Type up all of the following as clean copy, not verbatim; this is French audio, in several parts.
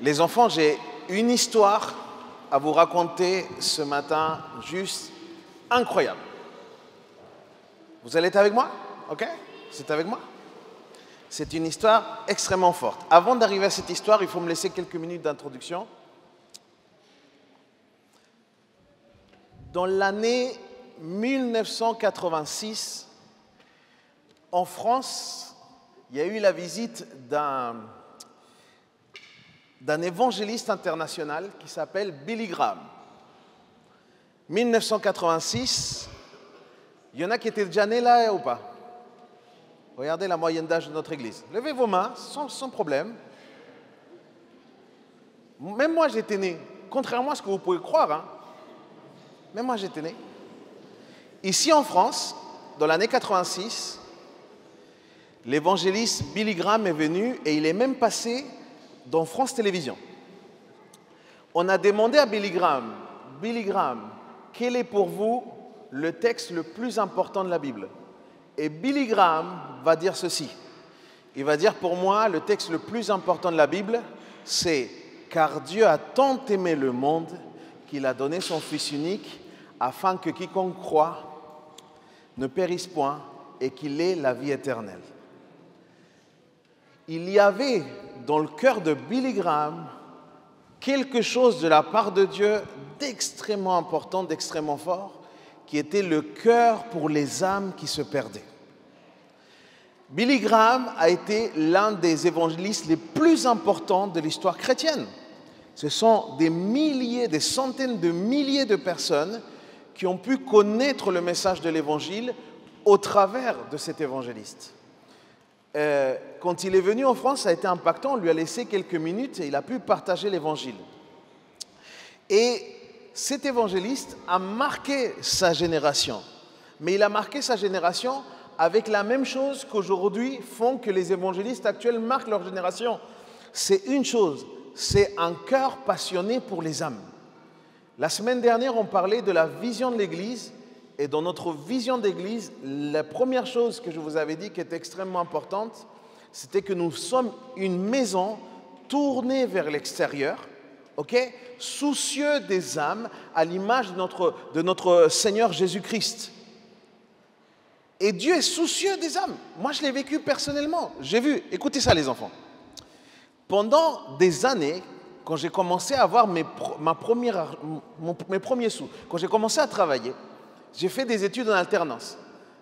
Les enfants, j'ai une histoire à vous raconter ce matin, juste incroyable. Vous allez être avec moi? Ok? Vous êtes avec moi? C'est une histoire extrêmement forte. Avant d'arriver à cette histoire, il faut me laisser quelques minutes d'introduction. Dans l'année 1986, en France, il y a eu la visite d'un évangéliste international qui s'appelle Billy Graham. 1986, il y en a qui étaient déjà nés là ou pas? Regardez la moyenne d'âge de notre église. Levez vos mains, sans problème. Même moi, j'étais né. Contrairement à ce que vous pouvez croire, hein. Même moi, j'étais né. Ici en France, dans l'année 86, l'évangéliste Billy Graham est venu et il est même passé dans France Télévisions. On a demandé à Billy Graham, quel est pour vous le texte le plus important de la Bible? Et Billy Graham va dire ceci. Il va dire, pour moi, le texte le plus important de la Bible, c'est « Car Dieu a tant aimé le monde qu'il a donné son Fils unique afin que quiconque croit ne périsse point et qu'il ait la vie éternelle. » Il y avait dans le cœur de Billy Graham quelque chose de la part de Dieu d'extrêmement important, d'extrêmement fort, qui était le cœur pour les âmes qui se perdaient. Billy Graham a été l'un des évangélistes les plus importants de l'histoire chrétienne. Ce sont des milliers, des centaines de milliers de personnes qui ont pu connaître le message de l'évangile au travers de cet évangéliste. Quand il est venu en France, ça a été impactant, on lui a laissé quelques minutes et il a pu partager l'évangile. Et cet évangéliste a marqué sa génération, mais il a marqué sa génération avec la même chose qu'aujourd'hui font que les évangélistes actuels marquent leur génération. C'est une chose, c'est un cœur passionné pour les âmes. La semaine dernière, on parlait de la vision de l'Église. Et dans notre vision d'église, la première chose que je vous avais dit qui est extrêmement importante, c'était que nous sommes une maison tournée vers l'extérieur, okay, soucieux des âmes à l'image de notre Seigneur Jésus-Christ. Et Dieu est soucieux des âmes. Moi, je l'ai vécu personnellement. J'ai vu, écoutez ça les enfants. Pendant des années, quand j'ai commencé à avoir mes premiers sous, quand j'ai commencé à travailler, j'ai fait des études en alternance.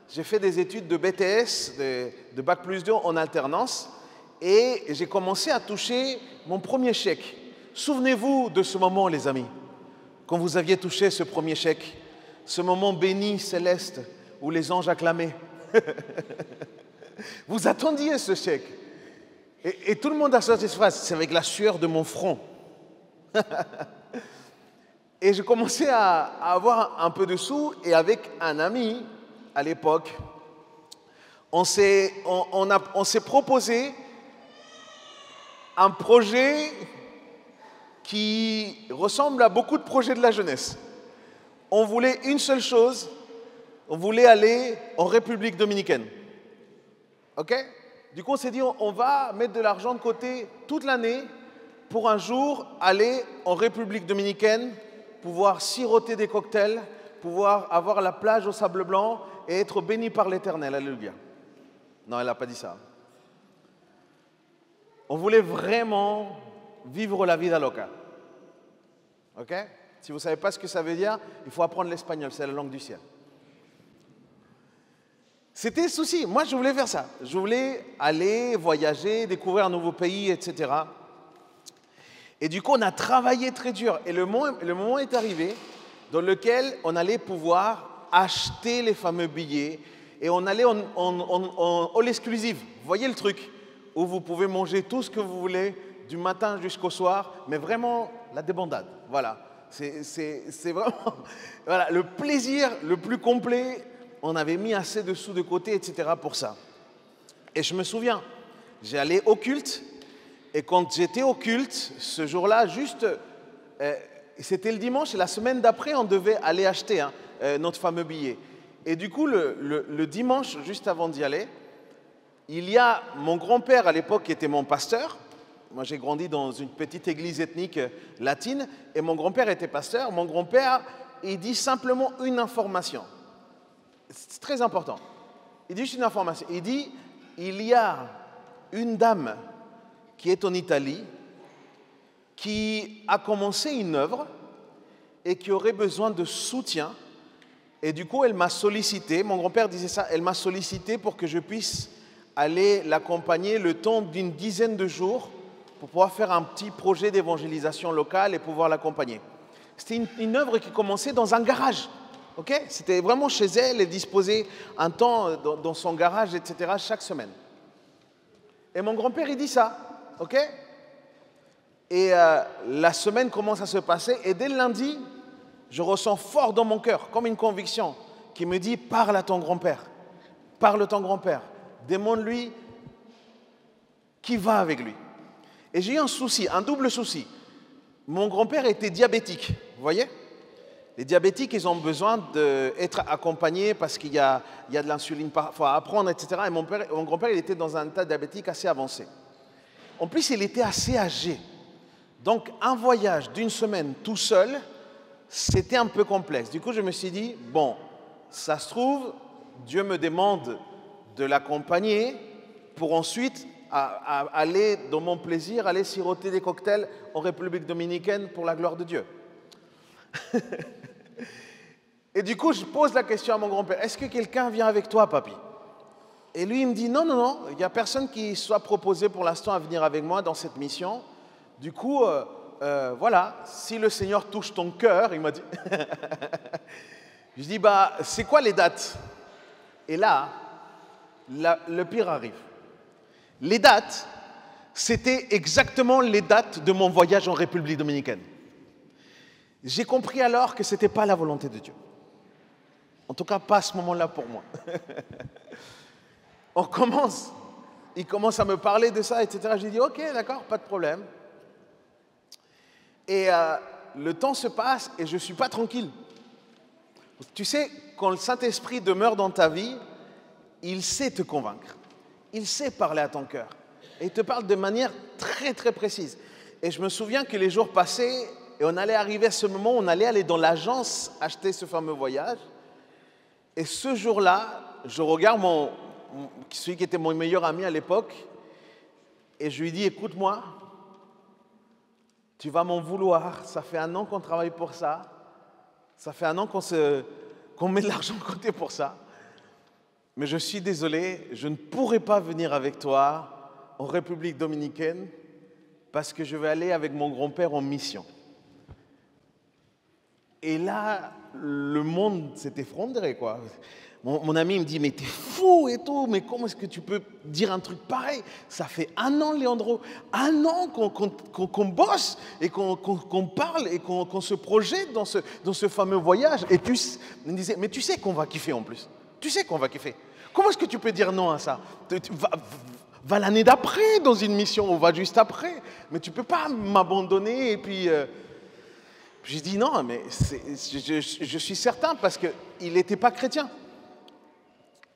J'ai fait des études de BTS, de Bac plus 2 en alternance, et j'ai commencé à toucher mon premier chèque. Souvenez-vous de ce moment, les amis, quand vous aviez touché ce premier chèque, ce moment béni, céleste, où les anges acclamaient. Vous attendiez ce chèque. Et tout le monde a sorti cette phrase, c'est avec la sueur de mon front. Et j'ai commencé à avoir un peu de sous, et avec un ami, à l'époque, on s'est proposé un projet qui ressemble à beaucoup de projets de la jeunesse. On voulait une seule chose, on voulait aller en République dominicaine. Ok? Du coup, on s'est dit, on va mettre de l'argent de côté toute l'année pour un jour aller en République dominicaine, pouvoir siroter des cocktails, pouvoir avoir la plage au sable blanc et être béni par l'Éternel. Alléluia. Non, elle n'a pas dit ça. On voulait vraiment vivre la vida loca. Ok? Si vous ne savez pas ce que ça veut dire, il faut apprendre l'espagnol, c'est la langue du ciel. C'était le souci. Moi, je voulais faire ça. Je voulais aller voyager, découvrir un nouveau pays, etc. Et du coup, on a travaillé très dur. Et le moment est arrivé dans lequel on allait pouvoir acheter les fameux billets et on allait en all exclusive. Vous voyez le truc où vous pouvez manger tout ce que vous voulez du matin jusqu'au soir, mais vraiment la débandade. Voilà. C'est vraiment voilà, le plaisir le plus complet. On avait mis assez de sous de côté, etc. pour ça. Et je me souviens, j'ai allé au culte. Et quand j'étais au culte, ce jour-là, c'était le dimanche, et la semaine d'après, on devait aller acheter notre fameux billet. Et du coup, le dimanche, juste avant d'y aller, il y a mon grand-père à l'époque qui était mon pasteur, Moi, j'ai grandi dans une petite église ethnique latine et mon grand-père était pasteur. Mon grand-père, il dit simplement une information. C'est très important. Il dit juste une information. Il dit, il y a une dame qui est en Italie, qui a commencé une œuvre et qui aurait besoin de soutien. Et du coup, elle m'a sollicité, mon grand-père disait ça, elle m'a sollicité pour que je puisse aller l'accompagner le temps d'une dizaine de jours pour pouvoir faire un petit projet d'évangélisation locale et pouvoir l'accompagner. C'était une œuvre qui commençait dans un garage. Okay? C'était vraiment chez elle, elle disposait un temps dans son garage, etc., chaque semaine. Et mon grand-père, il dit ça. Ok? Et la semaine commence à se passer et dès le lundi, je ressens fort dans mon cœur, comme une conviction, qui me dit, parle à ton grand-père. Parle à ton grand-père. Demande-lui qui va avec lui. Et j'ai eu un souci, un double souci. Mon grand-père était diabétique, vous voyez? Les diabétiques, ils ont besoin d'être accompagnés parce qu'il y a de l'insuline parfois à prendre, etc. Et mon grand-père, il était dans un état diabétique assez avancé. En plus, il était assez âgé. Donc, un voyage d'une semaine tout seul, c'était un peu complexe. Du coup, je me suis dit, bon, ça se trouve, Dieu me demande de l'accompagner pour ensuite aller dans mon plaisir, aller siroter des cocktails en République dominicaine pour la gloire de Dieu. Et du coup, je pose la question à mon grand-père, est-ce que quelqu'un vient avec toi, papy? Et lui, il me dit, non, non, non, il n'y a personne qui soit proposé pour l'instant à venir avec moi dans cette mission. Du coup, voilà, si le Seigneur touche ton cœur, il m'a dit, je dis, bah, c'est quoi les dates? Et là, le pire arrive. Les dates, c'était exactement les dates de mon voyage en République dominicaine. J'ai compris alors que ce n'était pas la volonté de Dieu. En tout cas, pas à ce moment-là pour moi. Il commence à me parler de ça, etc. J'ai dit, ok, d'accord, pas de problème. Et le temps se passe et je ne suis pas tranquille. Tu sais, quand le Saint-Esprit demeure dans ta vie, il sait te convaincre. Il sait parler à ton cœur. Et il te parle de manière très, très précise. Et je me souviens que les jours passaient et on allait arriver à ce moment où on allait aller dans l'agence acheter ce fameux voyage. Et ce jour-là, je regarde celui qui était mon meilleur ami à l'époque et je lui dis, écoute-moi, tu vas m'en vouloir, ça fait 1 an qu'on travaille pour ça, ça fait 1 an qu'on met de l'argent de côté pour ça, mais je suis désolé, je ne pourrai pas venir avec toi en République dominicaine parce que je vais aller avec mon grand-père en mission. Et là, le monde s'est effondré, quoi. Mon ami me dit, mais t'es fou et tout, mais comment est-ce que tu peux dire un truc pareil? Ça fait 1 an, Léandro, 1 an qu'on bosse et qu'on parle et qu'on se projette dans ce fameux voyage. Et puis, il me disait, mais tu sais qu'on va kiffer en plus. Tu sais qu'on va kiffer. Comment est-ce que tu peux dire non à ça? Va l'année d'après dans une mission, ou va juste après. Mais tu ne peux pas m'abandonner et puis... J'ai dit non, mais je suis certain parce qu'il n'était pas chrétien.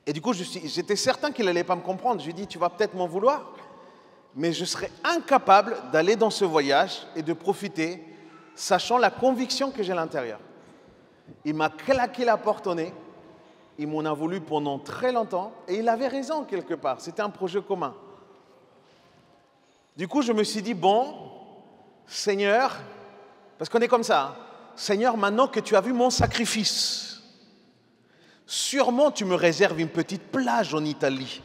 Et du coup, j'étais certain qu'il n'allait pas me comprendre. Je lui ai dit, tu vas peut-être m'en vouloir, mais je serais incapable d'aller dans ce voyage et de profiter, sachant la conviction que j'ai à l'intérieur. Il m'a claqué la porte au nez, il m'en a voulu pendant très longtemps, et il avait raison quelque part, c'était un projet commun. Du coup, je me suis dit, bon, Seigneur, parce qu'on est comme ça, hein, Seigneur, maintenant que tu as vu mon sacrifice, sûrement tu me réserves une petite plage en Italie.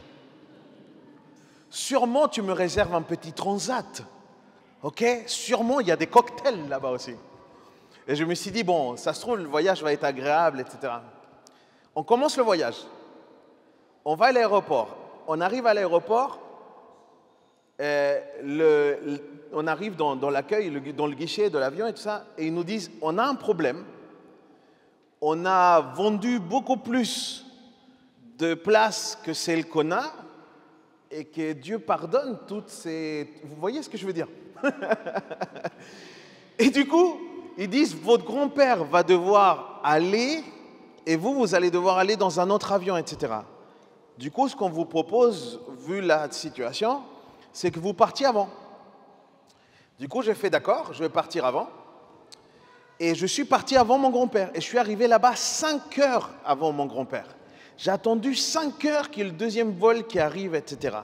Sûrement tu me réserves un petit transat. Ok? Sûrement il y a des cocktails là-bas aussi. Et je me suis dit, bon, ça se trouve, le voyage va être agréable, etc. On commence le voyage. On va à l'aéroport. On arrive à l'aéroport. On arrive dans l'accueil, dans le guichet de l'avion et tout ça. Et ils nous disent, on a un problème. On a vendu beaucoup plus de places que celles qu'on a et que Dieu pardonne toutes ces... Vous voyez ce que je veux dire? Et du coup, ils disent, votre grand-père va devoir aller et vous allez devoir aller dans un autre avion, etc. Du coup, ce qu'on vous propose, vu la situation, c'est que vous partiez avant. Du coup, j'ai fait d'accord, je vais partir avant. Et je suis parti avant mon grand-père. Et je suis arrivé là-bas 5 heures avant mon grand-père. J'ai attendu 5 heures qu'il y ait le deuxième vol qui arrive, etc.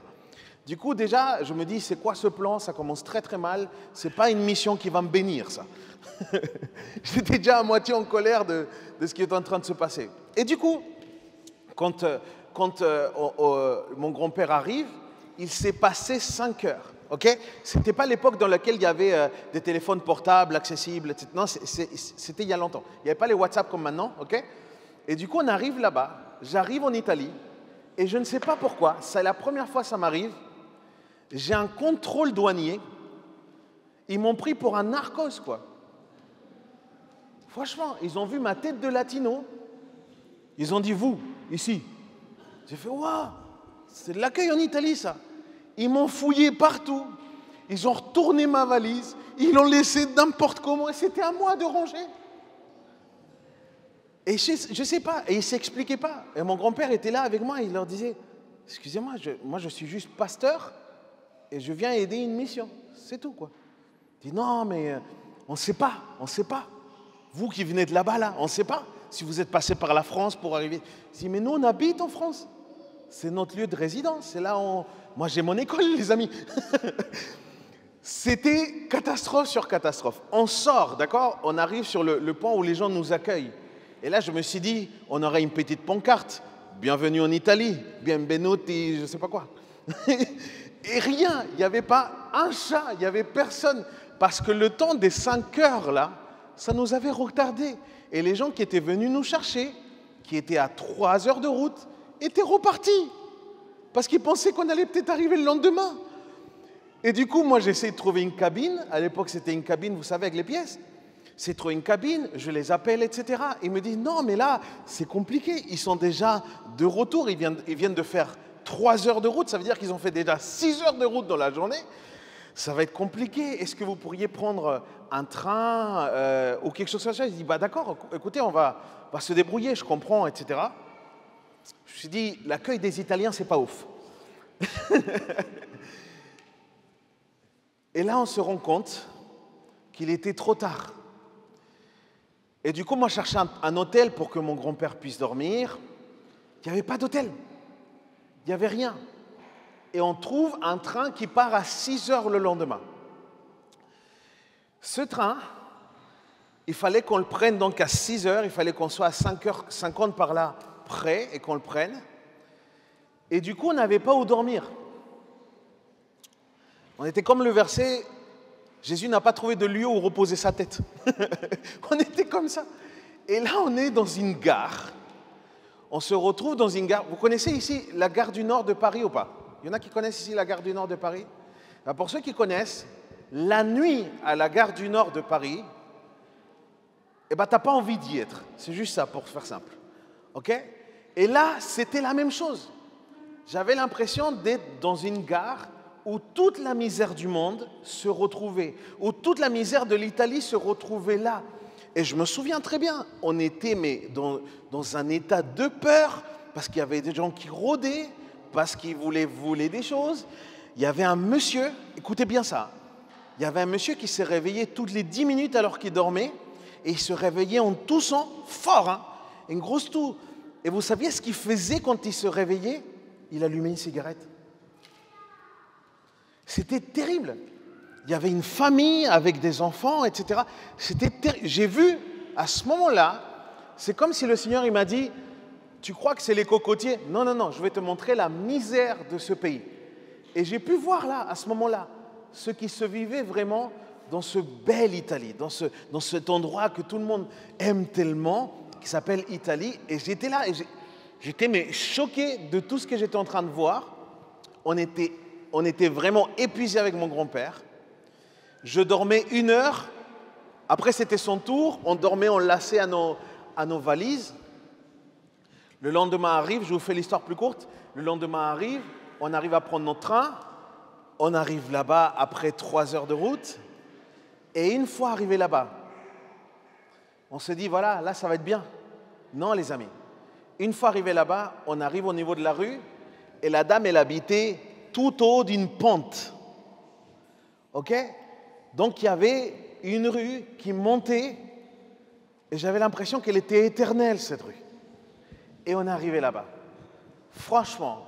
Du coup, déjà, je me dis, c'est quoi ce plan? Ça commence très très mal. C'est pas une mission qui va me bénir, ça. J'étais déjà à moitié en colère de ce qui est en train de se passer. Et du coup, quand mon grand-père arrive, il s'est passé 5 heures. Okay, ce n'était pas l'époque dans laquelle il y avait des téléphones portables accessibles, etc. Non, c'était il y a longtemps. Il n'y avait pas les WhatsApp comme maintenant. Okay, et du coup, on arrive là-bas. J'arrive en Italie. Et je ne sais pas pourquoi. C'est la première fois que ça m'arrive. J'ai un contrôle douanier. Ils m'ont pris pour un narcos, quoi. Franchement, ils ont vu ma tête de latino. Ils ont dit, vous, ici. J'ai fait, waouh, c'est de l'accueil en Italie, ça. Ils m'ont fouillé partout. Ils ont retourné ma valise. Ils l'ont laissé n'importe comment. Et c'était à moi de ranger. Et je ne sais pas. Et ils ne s'expliquaient pas. Et mon grand-père était là avec moi. Il leur disait, excusez-moi, moi je suis juste pasteur et je viens aider une mission. C'est tout, quoi. Il dit, non, mais on ne sait pas. On ne sait pas. Vous qui venez de là-bas, là, on ne sait pas. Si vous êtes passé par la France pour arriver. Je dis, mais nous, on habite en France. C'est notre lieu de résidence. C'est là où moi, j'ai mon école, les amis. C'était catastrophe sur catastrophe. On sort, d'accord? On arrive sur le point où les gens nous accueillent. Et là, je me suis dit, on aurait une petite pancarte. Bienvenue en Italie. Benvenuti, je ne sais pas quoi. Et rien. Il n'y avait pas un chat. Il n'y avait personne. Parce que le temps des 5 heures, là, ça nous avait retardé. Et les gens qui étaient venus nous chercher, qui étaient à 3 heures de route, étaient repartis. Parce qu'ils pensaient qu'on allait peut-être arriver le lendemain. Et du coup, moi, j'essaie de trouver une cabine. À l'époque, c'était une cabine, vous savez, avec les pièces. C'est trouver une cabine, je les appelle, etc. Ils me disent, non, mais là, c'est compliqué. Ils sont déjà de retour. Ils viennent de faire 3 heures de route. Ça veut dire qu'ils ont fait déjà 6 heures de route dans la journée. Ça va être compliqué. Est-ce que vous pourriez prendre un train ou quelque chose comme ça? Je dis, bah d'accord, écoutez, on va se débrouiller, je comprends, etc. Je me suis dit, l'accueil des Italiens, c'est pas ouf. Et là, on se rend compte qu'il était trop tard. Et du coup, moi, je cherchais un hôtel pour que mon grand-père puisse dormir. Il n'y avait pas d'hôtel. Il n'y avait rien. Et on trouve un train qui part à 6 heures le lendemain. Ce train, il fallait qu'on le prenne donc à 6 heures. Il fallait qu'on soit à 5h50 par là près et qu'on le prenne. Et du coup, on n'avait pas où dormir. On était comme le verset, Jésus n'a pas trouvé de lieu où reposer sa tête. On était comme ça. Et là, on est dans une gare. On se retrouve dans une gare. Vous connaissez ici la gare du Nord de Paris ou pas? Il y en a qui connaissent ici la gare du Nord de Paris? Alors pour ceux qui connaissent, la nuit à la gare du Nord de Paris, eh ben, tu n'as pas envie d'y être. C'est juste ça, pour faire simple. OK? Et là, c'était la même chose. J'avais l'impression d'être dans une gare où toute la misère du monde se retrouvait, où toute la misère de l'Italie se retrouvait là. Et je me souviens très bien, on était dans un état de peur, parce qu'il y avait des gens qui rôdaient, parce qu'ils voulaient des choses. Il y avait un monsieur, écoutez bien ça, il y avait un monsieur qui s'est réveillé toutes les 10 minutes alors qu'il dormait, et il se réveillait en toussant fort, hein, une grosse toux. Et vous saviez ce qu'il faisait quand il se réveillait? Il allumait une cigarette. C'était terrible. Il y avait une famille avec des enfants, etc. C'était terrible. J'ai vu, à ce moment-là, c'est comme si le Seigneur il m'a dit, tu crois que c'est les cocotiers? Non, non, non, je vais te montrer la misère de ce pays. Et j'ai pu voir là, à ce moment-là, ce qui se vivait vraiment dans ce bel Italie, dans cet endroit que tout le monde aime tellement, qui s'appelle Italie. Et j'étais là, et j'étais choqué de tout ce que j'étais en train de voir. On était vraiment épuisés avec mon grand-père. Je dormais 1 heure. Après, c'était son tour. On dormait enlacés à nos valises. Le lendemain arrive, je vous fais l'histoire plus courte. Le lendemain arrive, on arrive à prendre notre train. On arrive là-bas après 3 heures de route. Et une fois arrivé là-bas, on se dit, voilà, là, ça va être bien. Non, les amis. Une fois arrivé là-bas, on arrive au niveau de la rue et la dame, elle habitait tout au haut d'une pente. OK? Donc il y avait une rue qui montait et j'avais l'impression qu'elle était éternelle, cette rue. Et on est arrivé là-bas. Franchement,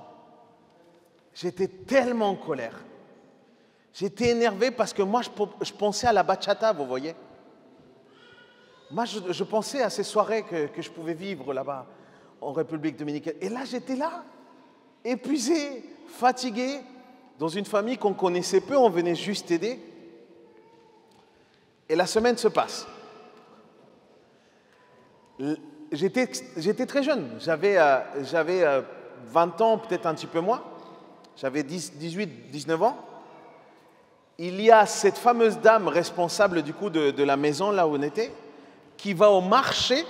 j'étais tellement en colère. J'étais énervé parce que moi, je pensais à la bachata, vous voyez. Moi, je pensais à ces soirées que je pouvais vivre là-bas, en République dominicaine. Et là, j'étais là, épuisé, fatigué, dans une famille qu'on connaissait peu, on venait juste aider. Et la semaine se passe. J'étais très jeune, j'avais 20 ans, peut-être un petit peu moins. J'avais 18, 19 ans. Il y a cette fameuse dame responsable du coup de la maison là où on était, qui va au marché.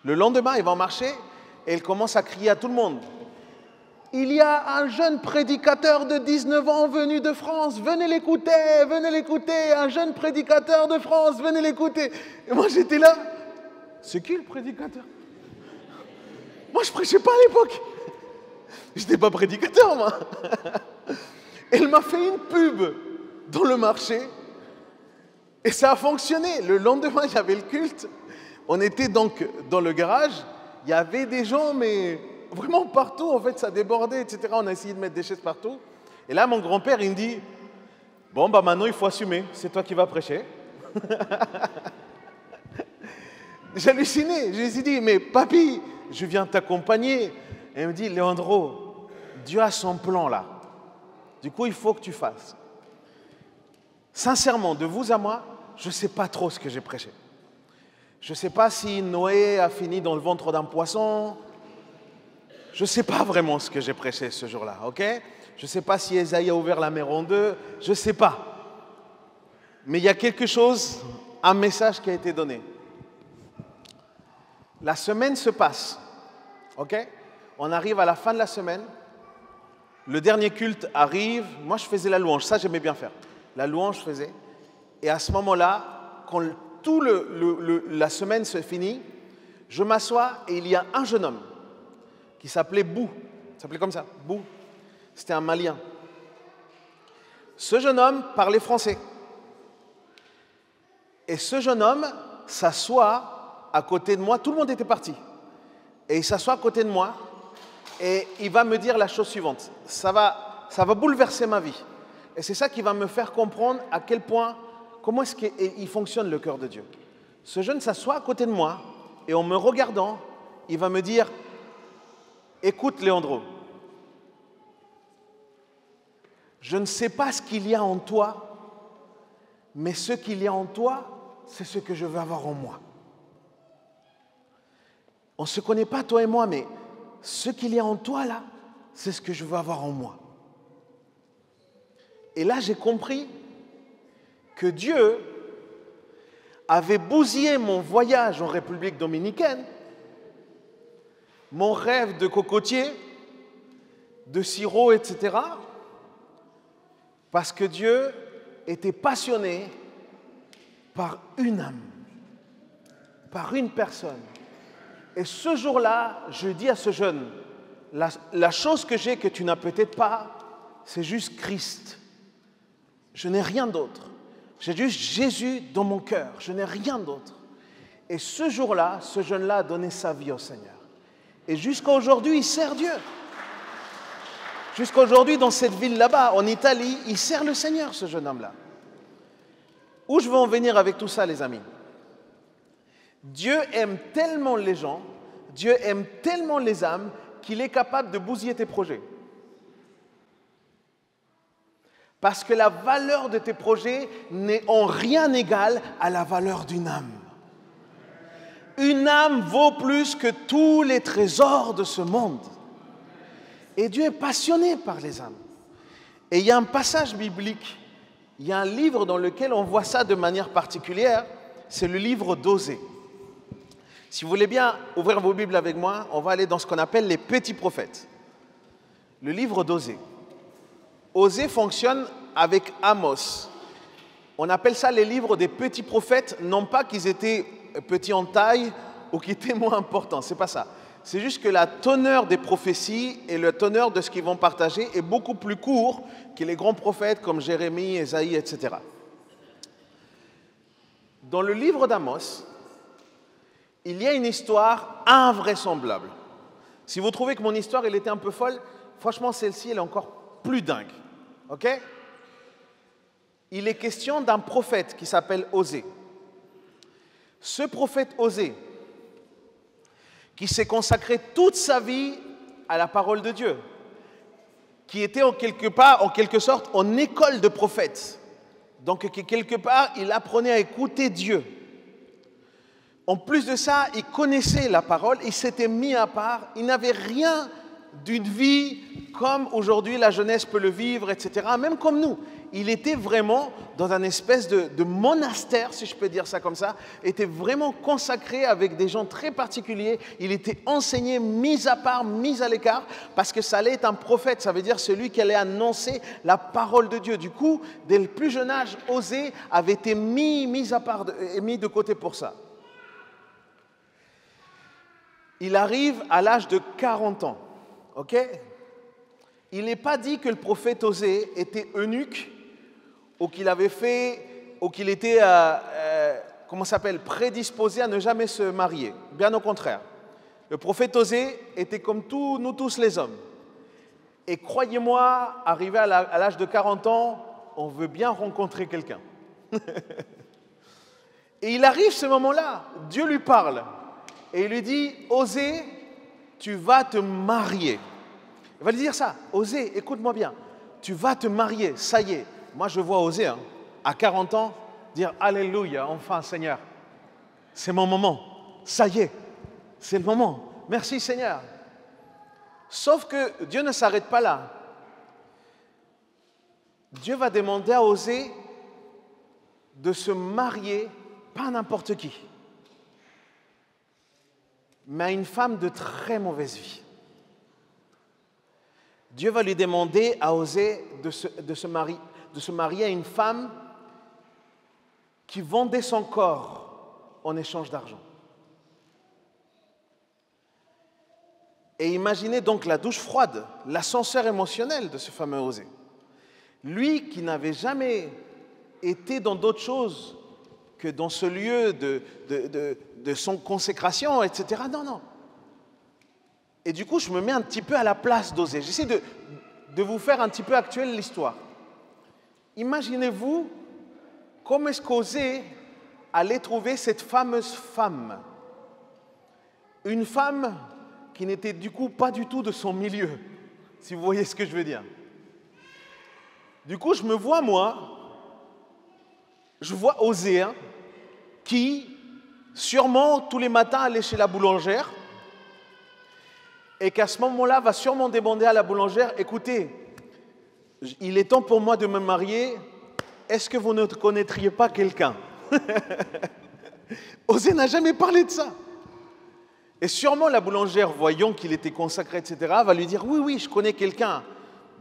Le lendemain, elle va au marché et elle commence à crier à tout le monde. Il y a un jeune prédicateur de 19 ans venu de France, venez l'écouter, un jeune prédicateur de France, venez l'écouter. Et moi j'étais là, c'est qui le prédicateur? Moi je prêchais pas à l'époque, j'étais pas prédicateur moi. Elle m'a fait une pub dans le marché et ça a fonctionné. Le lendemain il y avait le culte, on était donc dans le garage, il y avait des gens mais vraiment partout, en fait, ça débordait, etc. On a essayé de mettre des chaises partout. Et là, mon grand-père, il me dit, bon, bah maintenant, il faut assumer, c'est toi qui vas prêcher. J'hallucinais, je lui ai dit, mais papy, je viens t'accompagner. Et il me dit, Leandro, Dieu a son plan là. Du coup, il faut que tu fasses. Sincèrement, de vous à moi, je ne sais pas trop ce que j'ai prêché. Je ne sais pas si Noé a fini dans le ventre d'un poisson. Je ne sais pas vraiment ce que j'ai prêché ce jour-là, ok? Je ne sais pas si Ésaïe a ouvert la mer en deux, je ne sais pas. Mais il y a quelque chose, un message qui a été donné. La semaine se passe, ok? On arrive à la fin de la semaine, le dernier culte arrive, moi je faisais la louange, ça j'aimais bien faire. La louange je faisais, et à ce moment-là, quand toute la semaine se finit, je m'assois et il y a un jeune homme qui s'appelait Bou. Il s'appelait comme ça, Bou. C'était un Malien. Ce jeune homme parlait français. Et ce jeune homme s'assoit à côté de moi. Tout le monde était parti. Et il s'assoit à côté de moi et il va me dire la chose suivante. Ça va bouleverser ma vie. Et c'est ça qui va me faire comprendre à quel point, comment est-ce qu'il fonctionne le cœur de Dieu. Ce jeune s'assoit à côté de moi et en me regardant, il va me dire, écoute Leandro, je ne sais pas ce qu'il y a en toi, mais ce qu'il y a en toi, c'est ce que je veux avoir en moi. On ne se connaît pas toi et moi, mais ce qu'il y a en toi là, c'est ce que je veux avoir en moi. Et là j'ai compris que Dieu avait bousillé mon voyage en République dominicaine, mon rêve de cocotier, de sirop, etc. Parce que Dieu était passionné par une âme, par une personne. Et ce jour-là, je dis à ce jeune, la chose que j'ai que tu n'as peut-être pas, c'est juste Christ. Je n'ai rien d'autre. J'ai juste Jésus dans mon cœur. Je n'ai rien d'autre. Et ce jour-là, ce jeune-là a donné sa vie au Seigneur. Et jusqu'à aujourd'hui, il sert Dieu. Jusqu'à aujourd'hui, dans cette ville là-bas, en Italie, il sert le Seigneur, ce jeune homme-là. Où je veux en venir avec tout ça, les amis? Dieu aime tellement les gens, Dieu aime tellement les âmes, qu'il est capable de bousiller tes projets. Parce que la valeur de tes projets n'est en rien égale à la valeur d'une âme. Une âme vaut plus que tous les trésors de ce monde. Et Dieu est passionné par les âmes. Et il y a un passage biblique, il y a un livre dans lequel on voit ça de manière particulière, c'est le livre d'Osée. Si vous voulez bien ouvrir vos Bibles avec moi, on va aller dans ce qu'on appelle les petits prophètes. Le livre d'Osée. Osée fonctionne avec Amos. On appelle ça les livres des petits prophètes, non pas qu'ils étaient petits en taille ou qu'ils étaient moins importants, c'est pas ça. C'est juste que la teneur des prophéties et la teneur de ce qu'ils vont partager est beaucoup plus court que les grands prophètes comme Jérémie, Ésaïe, etc. Dans le livre d'Amos, il y a une histoire invraisemblable. Si vous trouvez que mon histoire, elle était un peu folle, franchement, celle-ci, elle est encore plus dingue. OK? Il est question d'un prophète qui s'appelle Osée. Ce prophète Osée, qui s'est consacré toute sa vie à la parole de Dieu, qui était en quelque sorte, en école de prophètes. Donc, quelque part, il apprenait à écouter Dieu. En plus de ça, il connaissait la parole, il s'était mis à part, il n'avait rien d'une vie comme aujourd'hui la jeunesse peut le vivre, etc., même comme nous. Il était vraiment dans un espèce de monastère, si je peux dire ça comme ça, était vraiment consacré avec des gens très particuliers. Il était enseigné, mis à part, mis à l'écart, parce que ça allait être un prophète, ça veut dire celui qui allait annoncer la parole de Dieu. Du coup, dès le plus jeune âge, Osée avait été mis à part et mis de côté pour ça. Il arrive à l'âge de 40 ans, ok? Il n'est pas dit que le prophète Osée était eunuque ou qu'il avait fait, ou qu'il était, prédisposé à ne jamais se marier. Bien au contraire. Le prophète Osée était comme nous tous les hommes. Et croyez-moi, arrivé à l'âge de 40 ans, on veut bien rencontrer quelqu'un. Et il arrive ce moment-là, Dieu lui parle. Et il lui dit, Osée, tu vas te marier. Il va lui dire ça, Osée, écoute-moi bien, tu vas te marier, ça y est. Moi, je vois Osée, à 40 ans, dire, Alléluia, enfin Seigneur, c'est mon moment, ça y est, c'est le moment, merci Seigneur. Sauf que Dieu ne s'arrête pas là. Dieu va demander à Osée de se marier, pas n'importe qui, mais à une femme de très mauvaise vie. Dieu va lui demander à Osée de se marier à une femme qui vendait son corps en échange d'argent. Et imaginez donc la douche froide, l'ascenseur émotionnel de ce fameux Osée. Lui qui n'avait jamais été dans d'autres choses que dans ce lieu de son consécration, etc. Non. Et du coup, je me mets un petit peu à la place d'Osée. J'essaie de vous faire un petit peu actuelle l'histoire. Imaginez-vous comment est-ce qu'Osée allait trouver cette fameuse femme. Une femme qui n'était du coup pas du tout de son milieu, si vous voyez ce que je veux dire. Du coup, je vois Osée, qui sûrement tous les matins allait chez la boulangère et qu'à ce moment-là va sûrement demander à la boulangère, écoutez, il est temps pour moi de me marier, est-ce que vous ne connaîtriez pas quelqu'un? Osée n'a jamais parlé de ça. Et sûrement la boulangère, voyant qu'il était consacré, etc., va lui dire, oui, je connais quelqu'un,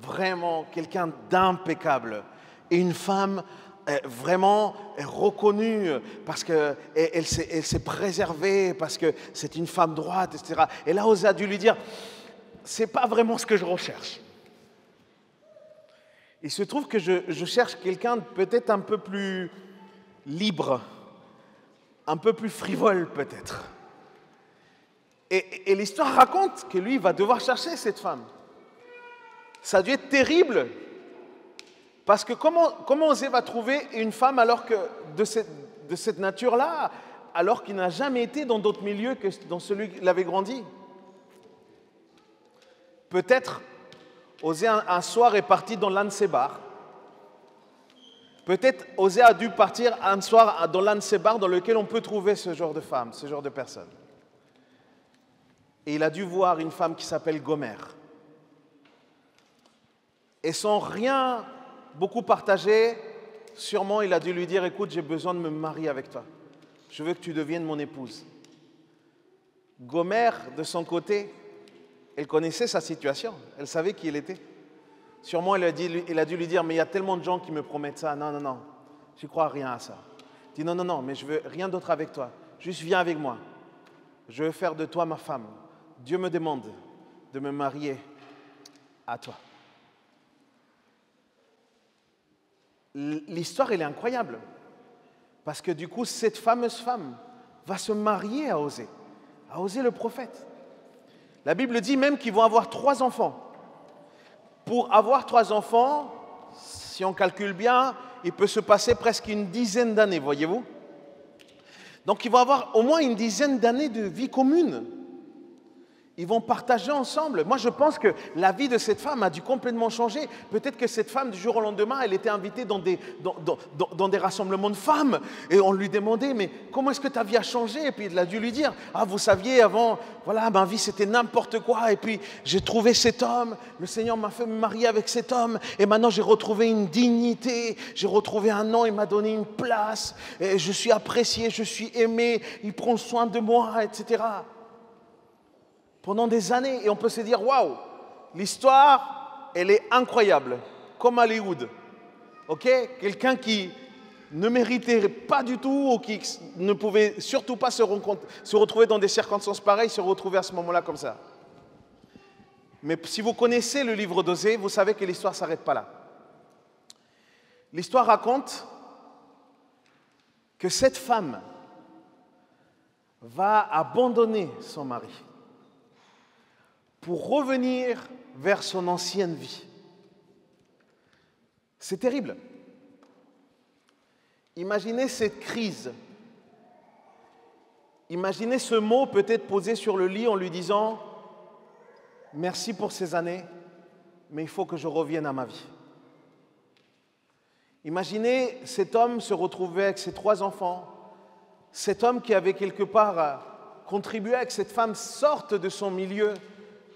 vraiment quelqu'un d'impeccable. Et une femme vraiment reconnue parce qu'elle s'est préservée, parce que c'est une femme droite, etc. Et là, Osée a dû lui dire, c'est pas vraiment ce que je recherche. Il se trouve que je cherche quelqu'un peut-être un peu plus libre, un peu plus frivole peut-être. Et l'histoire raconte que lui va devoir chercher cette femme. Ça a dû être terrible, parce que comment Osée va trouver une femme alors que de cette nature-là, alors qu'il n'a jamais été dans d'autres milieux que dans celui qu'il avait grandi? Peut-être Osée un soir est parti dans l'un de ses bars. Peut-être Osée a dû partir un soir dans l'un de ces bars dans lequel on peut trouver ce genre de femme, ce genre de personne. Et il a dû voir une femme qui s'appelle Gomer. Et sans rien beaucoup partager, sûrement il a dû lui dire, écoute, j'ai besoin de me marier avec toi. Je veux que tu deviennes mon épouse. Gomer, de son côté, elle connaissait sa situation. Elle savait qui elle était. Sûrement, il a dû lui dire, mais il y a tellement de gens qui me promettent ça. Non, je ne crois rien à ça. Il dit, non, mais je veux rien d'autre avec toi. Juste viens avec moi. Je veux faire de toi ma femme. Dieu me demande de me marier à toi. L'histoire, elle est incroyable. Parce que du coup, cette fameuse femme va se marier à Osée le prophète. La Bible dit même qu'ils vont avoir 3 enfants. Pour avoir 3 enfants, si on calcule bien, il peut se passer presque une dizaine d'années, voyez-vous. Donc ils vont avoir au moins une dizaine d'années de vie commune. Ils vont partager ensemble. Moi, je pense que la vie de cette femme a dû complètement changer. Peut-être que cette femme, du jour au lendemain, elle était invitée dans des rassemblements de femmes. Et on lui demandait, mais comment est-ce que ta vie a changé? Et puis, il a dû lui dire, ah, vous saviez, avant, voilà, ma vie, c'était n'importe quoi. Et puis, j'ai trouvé cet homme. Le Seigneur m'a fait me marier avec cet homme. Et maintenant, j'ai retrouvé une dignité. J'ai retrouvé un nom. Il m'a donné une place. Et je suis apprécié, je suis aimé. Il prend soin de moi, etc. Pendant des années, et on peut se dire, waouh, l'histoire, elle est incroyable, comme Hollywood. Ok? Quelqu'un qui ne méritait pas du tout, ou qui ne pouvait surtout pas se retrouver dans des circonstances pareilles, se retrouver à ce moment-là comme ça. Mais si vous connaissez le livre d'Osée, vous savez que l'histoire ne s'arrête pas là. L'histoire raconte que cette femme va abandonner son mari pour revenir vers son ancienne vie. C'est terrible. Imaginez cette crise. Imaginez ce mot peut-être posé sur le lit en lui disant « Merci pour ces années, mais il faut que je revienne à ma vie. » Imaginez cet homme se retrouver avec ses 3 enfants, cet homme qui avait quelque part contribué à que cette femme sorte de son milieu,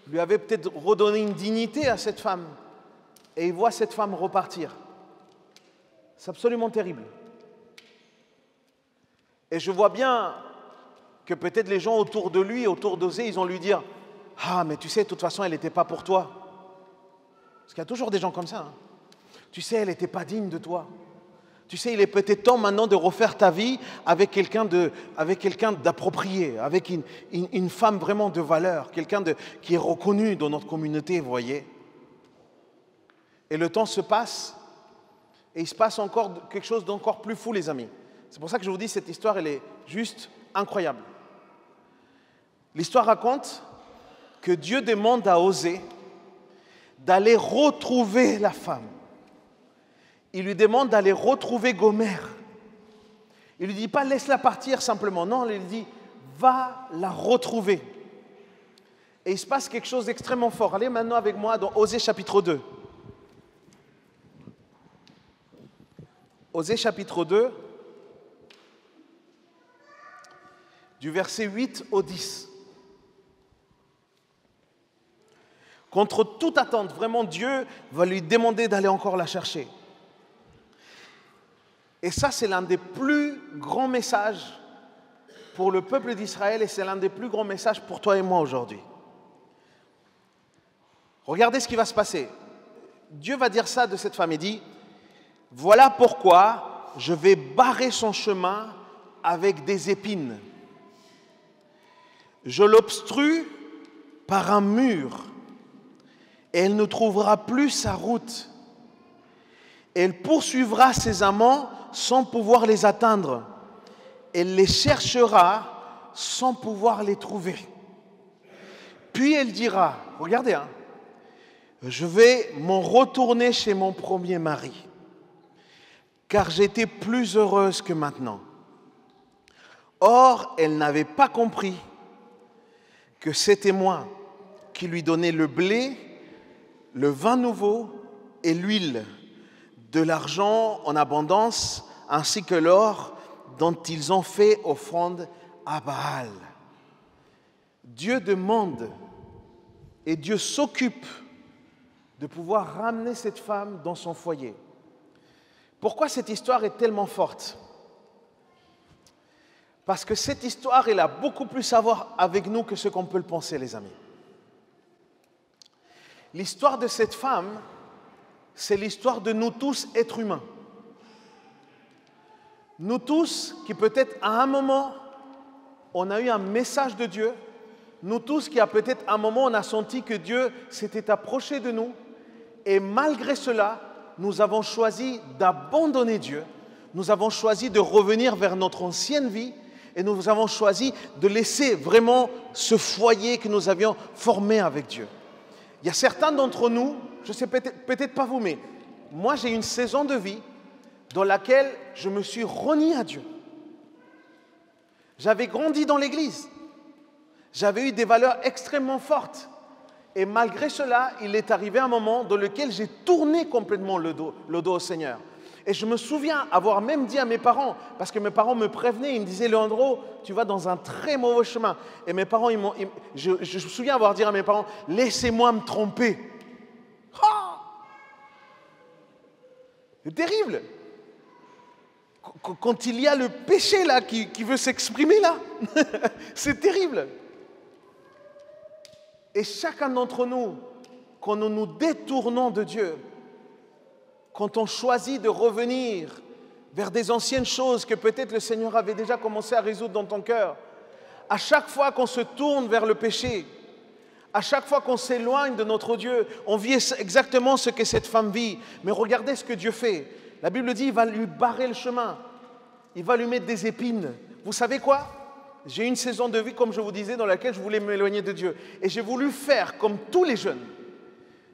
lui avait peut-être redonné une dignité à cette femme, et il voit cette femme repartir. C'est absolument terrible. Et je vois bien que peut-être les gens autour de lui, autour d'Osée, ils ont lui dire « Ah, mais tu sais, de toute façon, elle n'était pas pour toi. » Parce qu'il y a toujours des gens comme ça. Hein. Tu sais, elle n'était pas digne de toi. Tu sais, il est peut-être temps maintenant de refaire ta vie avec quelqu'un d'approprié, avec une femme vraiment de valeur, quelqu'un qui est reconnu dans notre communauté, vous voyez. Et le temps se passe, et il se passe encore quelque chose d'encore plus fou, les amis. C'est pour ça que je vous dis, cette histoire, elle est juste incroyable. L'histoire raconte que Dieu demande à Osée d'aller retrouver la femme. Il lui demande d'aller retrouver Gomère. Il ne lui dit pas « laisse-la partir simplement ». Non, il lui dit « va la retrouver ». Et il se passe quelque chose d'extrêmement fort. Allez maintenant avec moi dans Osée chapitre 2. Osée chapitre 2, du verset 8 au 10. Contre toute attente, vraiment Dieu va lui demander d'aller encore la chercher. Et ça, c'est l'un des plus grands messages pour le peuple d'Israël et c'est l'un des plus grands messages pour toi et moi aujourd'hui. Regardez ce qui va se passer. Dieu va dire ça de cette femme. Il dit, « Voilà pourquoi je vais barrer son chemin avec des épines. Je l'obstrue par un mur et elle ne trouvera plus sa route. Elle poursuivra ses amants sans pouvoir les atteindre. Elle les cherchera sans pouvoir les trouver. Puis elle dira, regardez, je vais m'en retourner chez mon premier mari, car j'étais plus heureuse que maintenant. Or, elle n'avait pas compris que c'était moi qui lui donnais le blé, le vin nouveau et l'huile, de l'argent en abondance, ainsi que l'or dont ils ont fait offrande à Baal. » Dieu demande et Dieu s'occupe de pouvoir ramener cette femme dans son foyer. Pourquoi cette histoire est tellement forte? Parce que cette histoire, elle a beaucoup plus à voir avec nous que ce qu'on peut le penser, les amis. L'histoire de cette femme, c'est l'histoire de nous tous, êtres humains. Nous tous, qui peut-être à un moment, on a eu un message de Dieu. Nous tous, qui à peut-être un moment, on a senti que Dieu s'était approché de nous. Et malgré cela, nous avons choisi d'abandonner Dieu. nous avons choisi de revenir vers notre ancienne vie et nous avons choisi de laisser vraiment ce foyer que nous avions formé avec Dieu. Il y a certains d'entre nous, je ne sais peut-être pas vous, mais moi j'ai une saison de vie dans laquelle je me suis renié à Dieu. J'avais grandi dans l'église. J'avais eu des valeurs extrêmement fortes. Et malgré cela, il est arrivé un moment dans lequel j'ai tourné complètement le dos au Seigneur. Et je me souviens avoir même dit à mes parents, parce que mes parents me prévenaient, ils me disaient « Leandro, tu vas dans un très mauvais chemin ». Et mes parents, je me souviens avoir dit à mes parents « Laissez-moi me tromper ». Ah, c'est terrible. Quand il y a le péché là qui veut s'exprimer là, c'est terrible. Et chacun d'entre nous, quand nous nous détournons de Dieu, quand on choisit de revenir vers des anciennes choses que peut-être le Seigneur avait déjà commencé à résoudre dans ton cœur, à chaque fois qu'on se tourne vers le péché, à chaque fois qu'on s'éloigne de notre Dieu, on vit exactement ce que cette femme vit. Mais regardez ce que Dieu fait. La Bible dit, il va lui barrer le chemin. Il va lui mettre des épines. Vous savez quoi? J'ai eu une saison de vie, comme je vous disais, dans laquelle je voulais m'éloigner de Dieu. Et j'ai voulu faire comme tous les jeunes.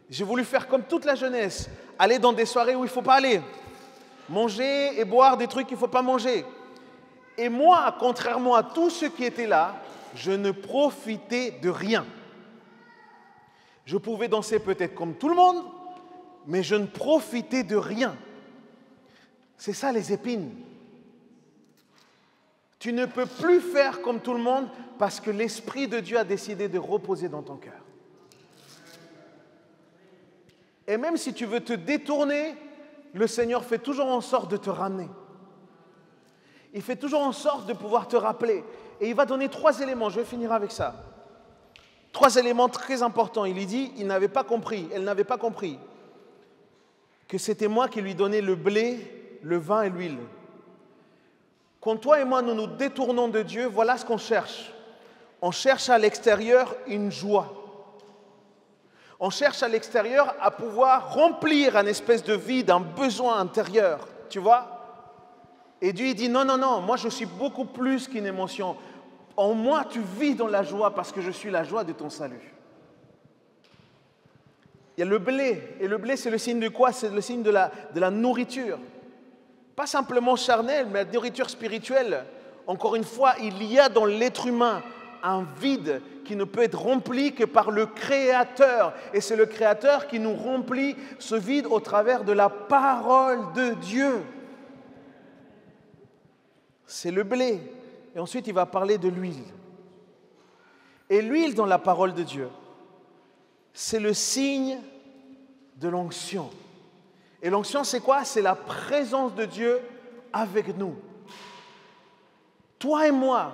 J'ai voulu faire comme toute la jeunesse. Aller dans des soirées où il ne faut pas aller. Manger et boire des trucs qu'il ne faut pas manger. Et moi, contrairement à tous ceux qui étaient là, je ne profitais de rien. Je pouvais danser peut-être comme tout le monde, mais je ne profitais de rien. C'est ça les épines. Tu ne peux plus faire comme tout le monde parce que l'Esprit de Dieu a décidé de reposer dans ton cœur. Et même si tu veux te détourner, le Seigneur fait toujours en sorte de te ramener. Il fait toujours en sorte de pouvoir te rappeler. Et il va donner 3 éléments, je vais finir avec ça. 3 éléments très importants. Il lui dit, elle n'avait pas compris que c'était moi qui lui donnais le blé, le vin et l'huile. Quand toi et moi nous nous détournons de Dieu, voilà ce qu'on cherche. On cherche à l'extérieur une joie. On cherche à l'extérieur à pouvoir remplir un espèce de vide, un besoin intérieur, tu vois. Et Dieu il dit non, moi je suis beaucoup plus qu'une émotion. En moi tu vis dans la joie parce que je suis la joie de ton salut. Il y a le blé, et le blé c'est le signe de quoi? C'est le signe de la nourriture. Pas simplement charnelle, mais la nourriture spirituelle. Encore une fois, il y a dans l'être humain un vide qui ne peut être rempli que par le Créateur. Et c'est le Créateur qui nous remplit ce vide au travers de la parole de Dieu. C'est le blé. Et ensuite, il va parler de l'huile. Et l'huile dans la parole de Dieu, c'est le signe de l'onction. Et l'onction, c'est quoi? C'est la présence de Dieu avec nous. Toi et moi,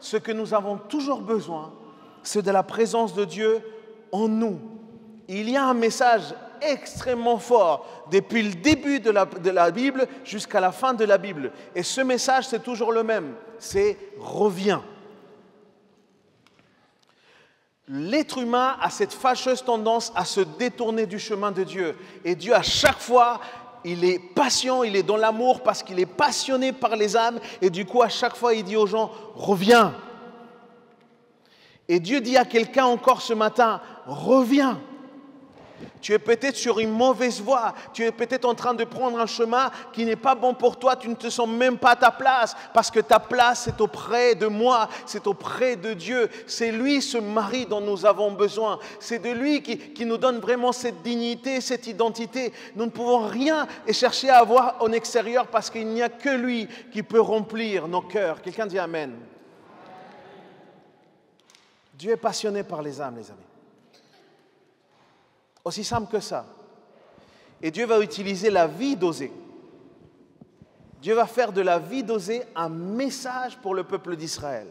ce que nous avons toujours besoin, c'est de la présence de Dieu en nous. Il y a un message extrêmement fort depuis le début de la Bible jusqu'à la fin de la Bible. Et ce message, c'est toujours le même. C'est « reviens ». L'être humain a cette fâcheuse tendance à se détourner du chemin de Dieu. Et Dieu, à chaque fois, il est patient, il est dans l'amour parce qu'il est passionné par les âmes. Et du coup, à chaque fois, il dit aux gens, reviens. Et Dieu dit à quelqu'un encore ce matin, reviens. Tu es peut-être sur une mauvaise voie, tu es peut-être en train de prendre un chemin qui n'est pas bon pour toi, tu ne te sens même pas à ta place, parce que ta place c'est auprès de moi, c'est auprès de Dieu. C'est lui ce mari dont nous avons besoin, c'est de lui qui nous donne vraiment cette dignité, cette identité. Nous ne pouvons rien chercher à avoir en extérieur parce qu'il n'y a que lui qui peut remplir nos cœurs. Quelqu'un dit Amen. Dieu est passionné par les âmes, les amis. Aussi simple que ça. Et Dieu va utiliser la vie d'Osée. Dieu va faire de la vie d'Osée un message pour le peuple d'Israël.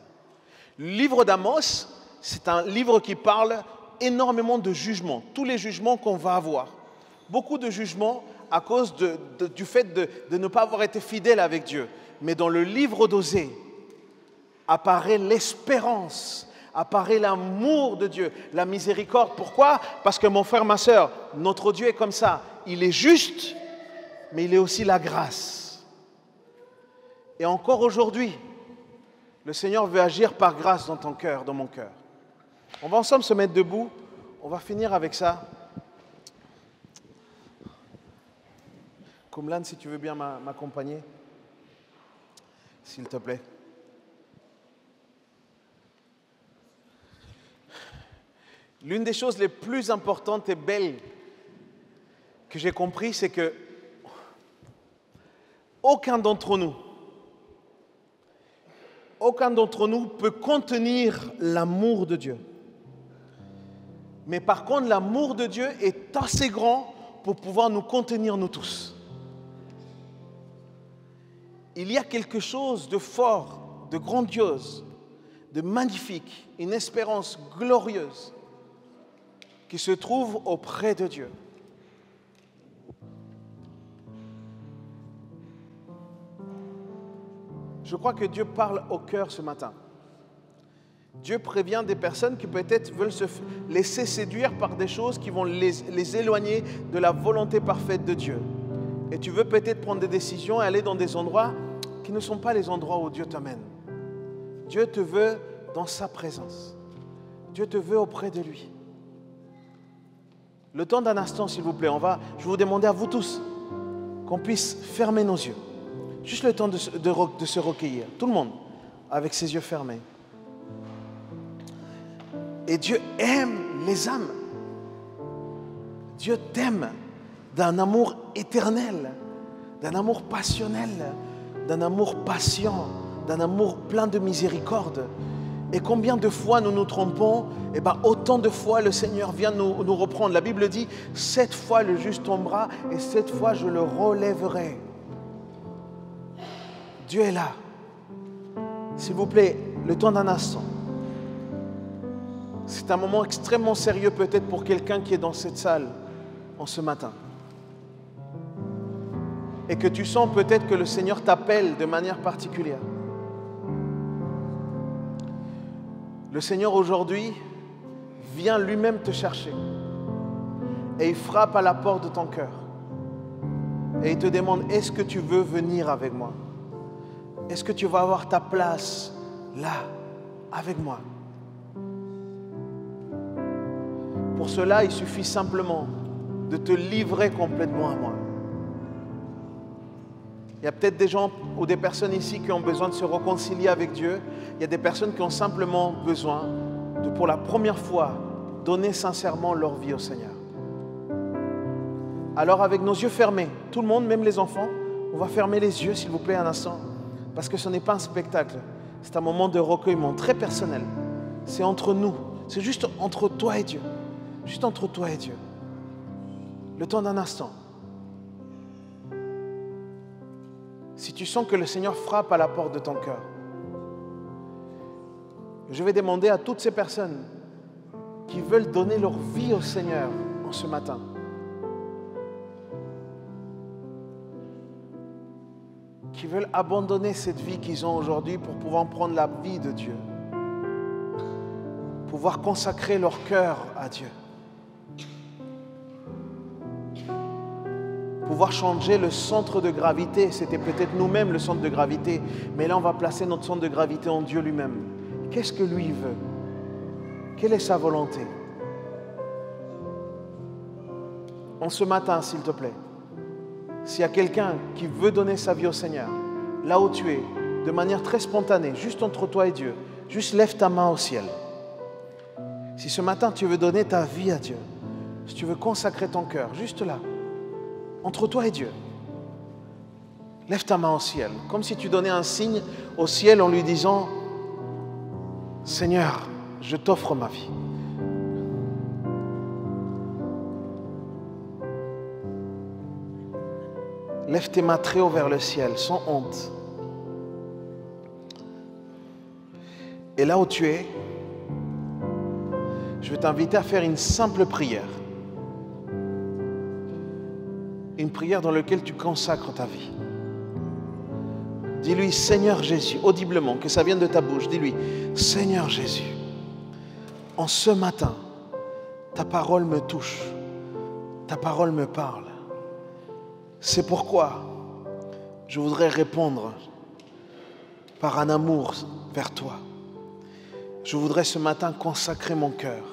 Le livre d'Amos, c'est un livre qui parle énormément de jugements, tous les jugements qu'on va avoir. Beaucoup de jugements à cause du fait de ne pas avoir été fidèle avec Dieu. Mais dans le livre d'Osée apparaît l'espérance, apparaît l'amour de Dieu, la miséricorde. Pourquoi? Parce que mon frère, ma sœur, notre Dieu est comme ça. Il est juste, mais il est aussi la grâce. Et encore aujourd'hui, le Seigneur veut agir par grâce dans ton cœur, dans mon cœur. On va ensemble se mettre debout. On va finir avec ça. Kumlan, si tu veux bien m'accompagner, s'il te plaît. L'une des choses les plus importantes et belles que j'ai compris, c'est que aucun d'entre nous peut contenir l'amour de Dieu. Mais par contre, l'amour de Dieu est assez grand pour pouvoir nous contenir nous tous. Il y a quelque chose de fort, de grandiose, de magnifique, une espérance glorieuse qui se trouve auprès de Dieu. Je crois que Dieu parle au cœur ce matin. Dieu prévient des personnes qui peut-être veulent se laisser séduire par des choses qui vont les éloigner de la volonté parfaite de Dieu. Et tu veux peut-être prendre des décisions et aller dans des endroits qui ne sont pas les endroits où Dieu t'amène. Dieu te veut dans sa présence. Dieu te veut auprès de lui. Le temps d'un instant, s'il vous plaît, je vais vous demander à vous tous qu'on puisse fermer nos yeux. Juste le temps de se recueillir. Tout le monde, avec ses yeux fermés. Et Dieu aime les âmes. Dieu t'aime d'un amour éternel, d'un amour passionnel, d'un amour patient, d'un amour plein de miséricorde. Et combien de fois nous nous trompons, et autant de fois le Seigneur vient nous reprendre. La Bible dit, 7 fois le juste tombera et 7 fois je le relèverai. Dieu est là. S'il vous plaît, le temps d'un instant. C'est un moment extrêmement sérieux peut-être pour quelqu'un qui est dans cette salle en ce matin. Et que tu sens peut-être que le Seigneur t'appelle de manière particulière. Le Seigneur aujourd'hui vient lui-même te chercher. Et il frappe à la porte de ton cœur. Et il te demande, est-ce que tu veux venir avec moi? Est-ce que tu vas avoir ta place là, avec moi? Pour cela, il suffit simplement de te livrer complètement à moi. Il y a peut-être des gens ou des personnes ici qui ont besoin de se réconcilier avec Dieu. Il y a des personnes qui ont simplement besoin de, pour la première fois, donner sincèrement leur vie au Seigneur. Alors, avec nos yeux fermés, tout le monde, même les enfants, on va fermer les yeux, s'il vous plaît, un instant. Parce que ce n'est pas un spectacle. C'est un moment de recueillement très personnel. C'est entre nous. C'est juste entre toi et Dieu. Juste entre toi et Dieu. Le temps d'un instant. Si tu sens que le Seigneur frappe à la porte de ton cœur, je vais demander à toutes ces personnes qui veulent donner leur vie au Seigneur en ce matin, qui veulent abandonner cette vie qu'ils ont aujourd'hui pour pouvoir prendre la vie de Dieu, pouvoir consacrer leur cœur à Dieu, pouvoir changer le centre de gravité. C'était peut-être nous-mêmes le centre de gravité, mais là on va placer notre centre de gravité en Dieu lui-même. Qu'est-ce que lui veut? Quelle est sa volonté? En ce matin, s'il te plaît, s'il y a quelqu'un qui veut donner sa vie au Seigneur, là où tu es, de manière très spontanée, juste entre toi et Dieu, juste lève ta main au ciel. Si ce matin tu veux donner ta vie à Dieu, si tu veux consacrer ton cœur, juste là, entre toi et Dieu, lève ta main au ciel, comme si tu donnais un signe au ciel en lui disant, Seigneur, je t'offre ma vie. Lève tes mains très haut vers le ciel, sans honte. Et là où tu es, je vais t'inviter à faire une simple prière. Une prière dans laquelle tu consacres ta vie. Dis-lui, Seigneur Jésus, audiblement, que ça vienne de ta bouche. Dis-lui, Seigneur Jésus, en ce matin, ta parole me touche, ta parole me parle. C'est pourquoi je voudrais répondre par un amour vers toi. Je voudrais ce matin consacrer mon cœur,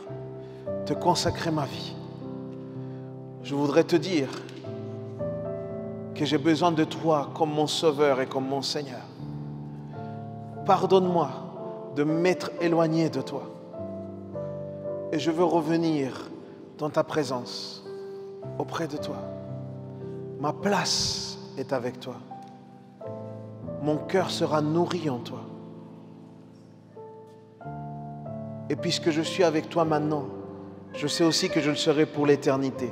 te consacrer ma vie. Je voudrais te dire que j'ai besoin de toi comme mon Sauveur et comme mon Seigneur. Pardonne-moi de m'être éloigné de toi. Et je veux revenir dans ta présence, auprès de toi. Ma place est avec toi. Mon cœur sera nourri en toi. Et puisque je suis avec toi maintenant, je sais aussi que je le serai pour l'éternité.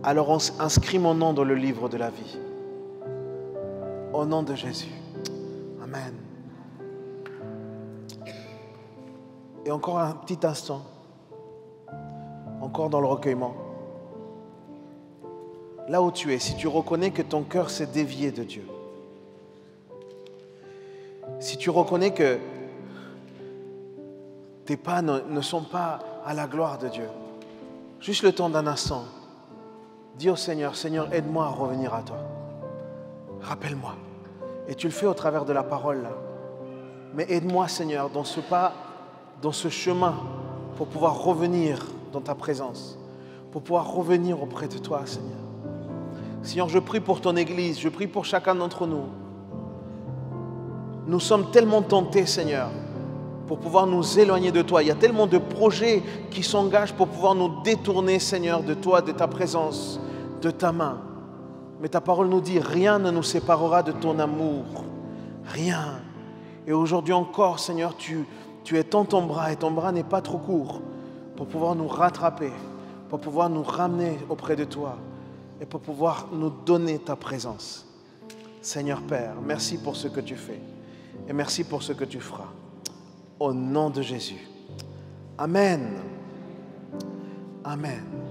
Alors inscris mon nom dans le livre de la vie. Au nom de Jésus. Amen. Et encore un petit instant. Encore dans le recueillement. Là où tu es, si tu reconnais que ton cœur s'est dévié de Dieu, si tu reconnais que tes pas ne sont pas à la gloire de Dieu, juste le temps d'un instant, dis au Seigneur, Seigneur, aide-moi à revenir à toi. Rappelle-moi. Et tu le fais au travers de la parole là. Mais aide-moi, Seigneur, dans ce pas, dans ce chemin, pour pouvoir revenir dans ta présence, pour pouvoir revenir auprès de toi, Seigneur. Seigneur, je prie pour ton Église, je prie pour chacun d'entre nous. Nous sommes tellement tentés, Seigneur, pour pouvoir nous éloigner de toi. Il y a tellement de projets qui s'engagent pour pouvoir nous détourner, Seigneur, de toi, de ta présence, de ta main. Mais ta parole nous dit, rien ne nous séparera de ton amour. Rien. Et aujourd'hui encore, Seigneur, tu étends ton bras et ton bras n'est pas trop court pour pouvoir nous rattraper, pour pouvoir nous ramener auprès de toi et pour pouvoir nous donner ta présence. Seigneur Père, merci pour ce que tu fais et merci pour ce que tu feras. Au nom de Jésus. Amen. Amen.